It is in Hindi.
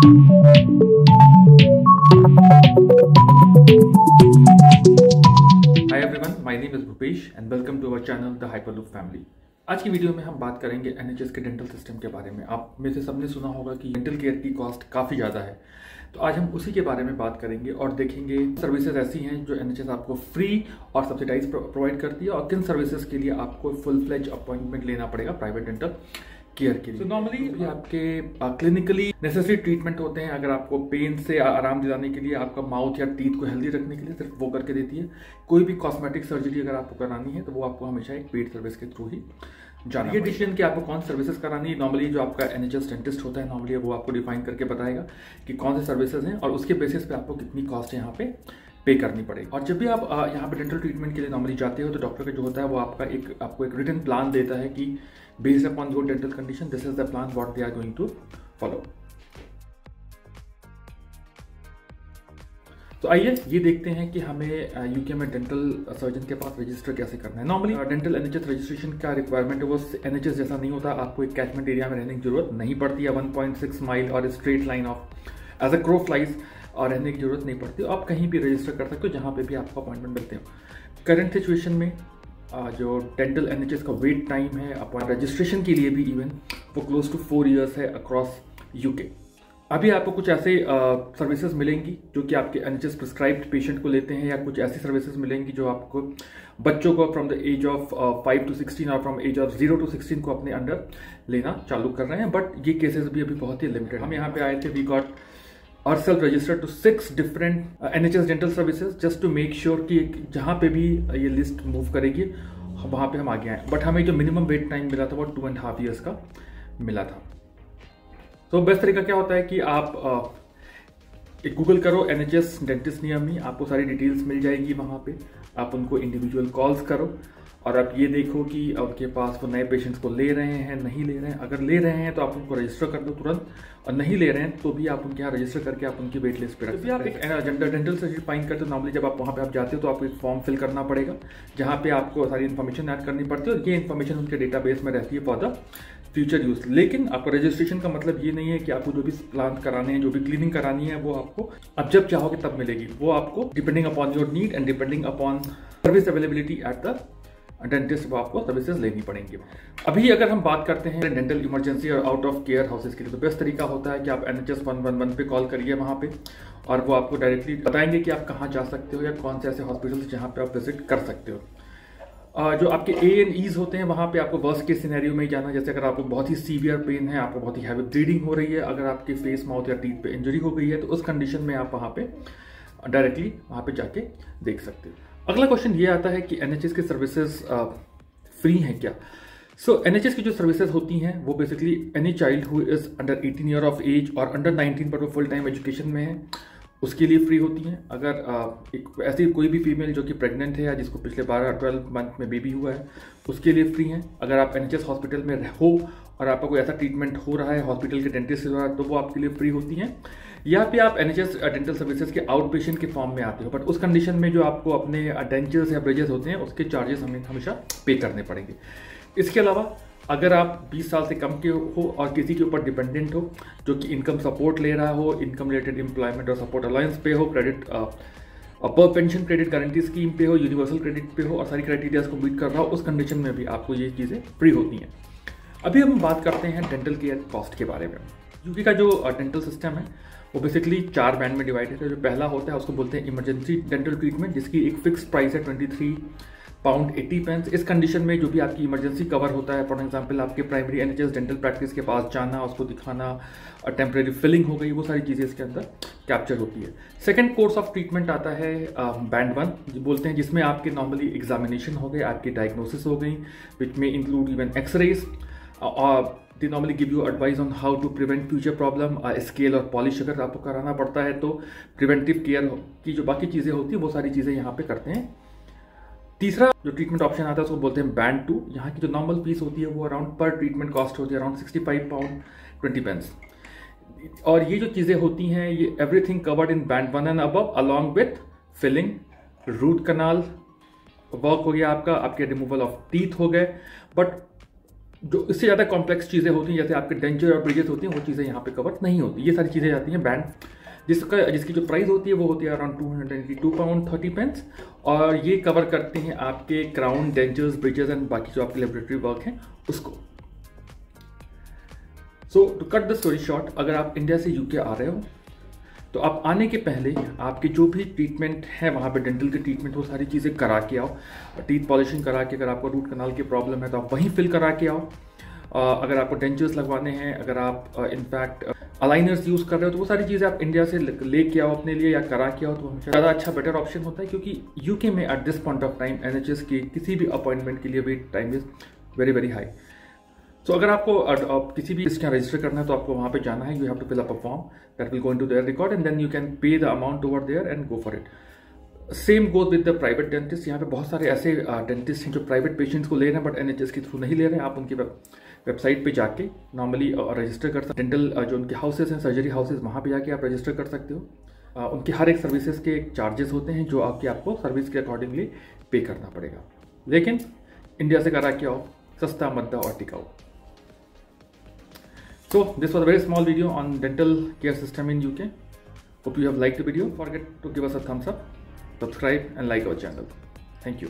Hi everyone, my name is Bhupesh and welcome to our channel The Hyperloop Family। आज की वीडियो में हम बात करेंगे एनएचएस के डेंटल सिस्टम के बारे में। आप में से सबने सुना होगा कि डेंटल केयर की कॉस्ट काफ़ी ज़्यादा है, तो आज हम उसी के बारे में बात करेंगे और देखेंगे सर्विसेज ऐसी हैं जो एनएचएस आपको फ्री और सब्सिडाइज प्रोवाइड करती है और किन सर्विसेज के लिए आपको फुल फ्लेज अपॉइंटमेंट लेना पड़ेगा प्राइवेट डेंटल केयर के लिए। तो नॉर्मली आपके क्लिनिकली नेसेसरी ट्रीटमेंट होते हैं। अगर आपको पेन से आराम दिलाने के लिए, आपका माउथ या टीथ को हेल्दी रखने के लिए सिर्फ वो करके देती है। कोई भी कॉस्मेटिक सर्जरी अगर आपको करानी है तो वो आपको हमेशा एक पेड सर्विस के थ्रू ही जाना है। ये डिसीजन कि आपको कौन सी सर्विसेज करानी है, नॉर्मली जो आपका एनएचएस डेंटिस्ट होता है नॉर्मली वो आपको डिफाइन करके बताएगा कि कौन से सर्विसेज हैं और उसके बेसिस पे आपको कितनी कॉस्ट यहाँ पे करनी पड़ेगी। और जब भी आप यहाँ पे डेंटल ट्रीटमेंट के लिए नॉर्मली जाते हो तो डॉक्टर का जो होता है वो आपको एक रिटन प्लान देता है कि based upon your dental condition this is the plan what they are going to follow. तो आइए ये देखते हैं कि हमें यूके में डेंटल सर्जन के पास रजिस्टर कैसे करना है। नॉर्मली डेंटल एनएचएस रजिस्ट्रेशन का रिक्वायरमेंट है वो एनएचएस जैसा नहीं होता। आपको एक कैचमेंट एरिया में रहने की जरूरत नहीं पड़ती है। 1.6 माइल और straight line of as a crow flies और रहने की जरूरत नहीं पड़ती। आप कहीं भी रजिस्टर कर सकते हो जहाँ पे भी आपको अपॉइंटमेंट मिलते हो। करंट सिचुएशन में जो डेंटल एनएचएस का वेट टाइम है अपॉइंट रजिस्ट्रेशन के लिए भी इवन वो क्लोज टू 4 ईयर्स है अक्रॉस यूके। अभी आपको कुछ ऐसे सर्विसेज मिलेंगी जो कि आपके एनएचएस प्रिस्क्राइब्ड पेशेंट को लेते हैं, या कुछ ऐसी सर्विसेज मिलेंगी जो आपको बच्चों को from the age of 5 to 16 और फ्रॉम एज ऑफ 0 to 16 को अपने अंडर लेना चालू कर रहे हैं। बट ये केसेस भी अभी बहुत ही लिमिटेड। हम यहाँ पे आए थे, we got ourselves registered to 6 different NHS dental services just to make sure कि जहाँ पे भी ये लिस्ट मूव करेगी वहाँ पे हम आगे आए। बट हमें जो मिनिमम वेट टाइम मिला था वो 2.5 years का मिला था। तो बेस्ट तरीका क्या होता है कि आप एक गूगल करो NHS डेंटिस्ट नियर मी, आपको सारी डिटेल्स मिल जाएगी वहाँ पे। आप उनको इंडिविजुअल कॉल्स करो और आप ये देखो कि उनके पास वो नए पेशेंट्स को ले रहे हैं नहीं ले रहे हैं। अगर ले रहे हैं तो आप उनको रजिस्टर कर दो तुरंत, और नहीं ले रहे हैं तो भी आप उनके यहाँ रजिस्टर करके आप उनकी वेट लिस्ट पे रखते हैं। आप एक डेंटल सर्जरी फाइन करते हो नॉर्मली जब आप वहाँ पे आप जाते हो तो आपको एक फॉर्म फिल करना पड़ेगा जहाँ पे आपको सारी इन्फॉर्मेशन ऐड करनी पड़ती है और ये इन्फॉर्मेशन उनके डेटाबेस में रहती है फॉर द फ्यूचर यूज। लेकिन आपका रजिस्ट्रेशन का मतलब ये नहीं है कि आपको जो भी प्लान कराने हैं, जो भी क्लीनिंग करानी है वो आपको अब जब चाहोगे तब मिलेगी। वो आपको depending upon your need and depending upon service availability at the dentist वो आपको सर्विसेज लेनी पड़ेंगी। अभी अगर हम बात करते हैं डेंटल इमरजेंसी और आउट ऑफ केयर हाउसेज के लिए, तो बेस्ट तरीका होता है कि आप NHS 111 पे कॉल करिए वहाँ पे, और वो आपको डायरेक्टली बताएंगे कि आप कहाँ जा सकते हो या कौन से ऐसे हॉस्पिटल्स जहाँ पे आप विजिट कर सकते हो। जो आपके A&E's होते हैं वहाँ पे आपको वर्स्ट केस सिनेरियो में जाना, जैसे अगर आपको बहुत ही सीवियर पेन है, आपको बहुत ही हैवी ब्लीडिंग हो रही है, अगर आपके फेस माउथ या टीथ पे इंजरी हो गई है तो उस कंडीशन में आप वहाँ पे डायरेक्टली वहाँ पे जाके देख सकते हो। अगला क्वेश्चन ये आता है कि एनएचएस की सर्विसेज फ्री हैं क्या? सो एनएचएस की जो सर्विसेज होती हैं वो basically any child who is under 18 year of age और अंडर 19 पर वो फुल टाइम एजुकेशन में है उसके लिए फ्री होती हैं। अगर एक ऐसी कोई भी फीमेल जो कि प्रेग्नेंट है या जिसको पिछले 12 मंथ में बेबी हुआ है उसके लिए फ्री हैं। अगर आप एनएचएस हॉस्पिटल में हो और आपका कोई ऐसा ट्रीटमेंट हो रहा है हॉस्पिटल के डेंटिस्ट द्वारा तो वो आपके लिए फ्री होती हैं। या फिर आप एनएचएस डेंटल सर्विसेज के आउट पेशेंट के फॉर्म में आते हो, बट उस कंडीशन में जो आपको अपने डेंचर्स या ब्रिजेस होते हैं उसके चार्जेस हमें हमेशा पे करने पड़ेंगे। इसके अलावा अगर आप 20 साल से कम के हो और किसी के ऊपर डिपेंडेंट हो जो कि इनकम सपोर्ट ले रहा हो, इनकम रिलेटेड एम्प्लॉयमेंट और सपोर्ट अलायंस पे हो, क्रेडिट पर पेंशन क्रेडिट गारंटी स्कीम पे हो, यूनिवर्सल क्रेडिट पे हो और सारी क्राइटेरियाज को मीट कर रहा हो, उस कंडीशन में भी आपको ये चीज़ें फ्री होती हैं। अभी हम बात करते हैं डेंटल केयर कॉस्ट के बारे में। यूके का जो डेंटल सिस्टम है वो बेसिकली 4 बैंड में डिवाइडेड है। जो पहला होता है उसको बोलते हैं इमरजेंसी डेंटल ट्रीटमेंट, जिसकी एक फिक्स्ड प्राइस है £23.80। इस कंडीशन में जो भी आपकी इमरजेंसी कवर होता है, फॉर एग्जांपल आपके प्राइमरी एनएचएस डेंटल प्रैक्टिस के पास जाना, उसको दिखाना, टेम्परेरी फिलिंग हो गई, वो सारी चीज़ें इसके अंदर कैप्चर होती है। सेकेंड कोर्स ऑफ ट्रीटमेंट आता है बैंड 1 बोलते हैं, जिसमें आपके नॉर्मली एग्जामिनेशन हो गए, आपकी डायग्नोसिस हो गई, विच में include even x-rays. They normally give you advice on how to prevent future problem, scale और पॉलिश अगर आपको कराना पड़ता है तो प्रिवेंटिव केयर की जो बाकी चीज़ें होती है वो सारी चीज़ें यहाँ पे करते हैं। तीसरा जो ट्रीटमेंट ऑप्शन आता है उसको बोलते हैं बैंड 2। यहाँ की जो नॉर्मल फीस होती है वो अराउंड पर ट्रीटमेंट कॉस्ट होती है अराउंड £65.20। और ये जो चीज़ें होती हैं ये everything covered in band 1 and above along with filling, root canal work हो गया आपका, आपके रिमूवल ऑफ टीथ हो गए। बट जो इससे ज़्यादा कॉम्प्लेक्स चीज़ें होती हैं जैसे आपके डेंचर और ब्रिजेस होती हैं वो चीज़ें यहाँ पे कवर नहीं होती। ये सारी चीज़ें जाती हैं बैंड, जिसकी जो प्राइस होती है वो होती है अराउंड 282 पाउंड 30 पेंस, और ये कवर करते हैं आपके क्राउन, डेंचर्स, ब्रिजेस एंड बाकी जो आपके लेबोरेटरी वर्क हैं उसको। So to cut the story short, अगर आप इंडिया से यूके आ रहे हो तो आप आने के पहले आपके जो भी ट्रीटमेंट है वहाँ पे डेंटल के ट्रीटमेंट वो सारी चीज़ें करा के आओ। टीथ पॉलिशिंग करा के, अगर आपको रूट कनाल की प्रॉब्लम है तो आप वहीं फिल करा के आओ। अगर आपको डेंचर्स लगवाने हैं, अगर आप इनफैक्ट अलाइनर्स यूज़ कर रहे हो तो वो सारी चीज़ें आप इंडिया से लेके आओ अपने लिए या करा के आओ, तो हमेशा ज़्यादा अच्छा बेटर ऑप्शन होता है। क्योंकि यूके में at this point of time NHS की किसी भी अपॉइंटमेंट के लिए wait time is very very high. So अगर आपको किसी भी इसका रजिस्टर करना है तो आपको वहाँ पे जाना है। You have to fill up a form that will go into their record and then you can pay the amount over there and go for it. Same goes with the private dentist. यहाँ पे बहुत सारे ऐसे डेंटिस्ट हैं जो प्राइवेट पेशेंट्स को ले रहे हैं बट NHS के थ्रू नहीं ले रहे हैं। आप उनकी वेबसाइट पे जाके नॉर्मली रजिस्टर कर सकते। डेंटल जो उनके हाउसेज हैं, सर्जरी हाउसेज, वहाँ पे जाके आप रजिस्टर कर सकते हो। उनके हर एक सर्विसेज के चार्जेस होते हैं जो आपको सर्विस के अकॉर्डिंगली पे करना पड़ेगा। लेकिन इंडिया से करा के आओ, सस्ता, मद्दा और टिकाऊ। So this was a very small video on dental care system in UK. Hope you have liked the video. Don't forget to give us a thumbs up, subscribe and like our channel. Thank you.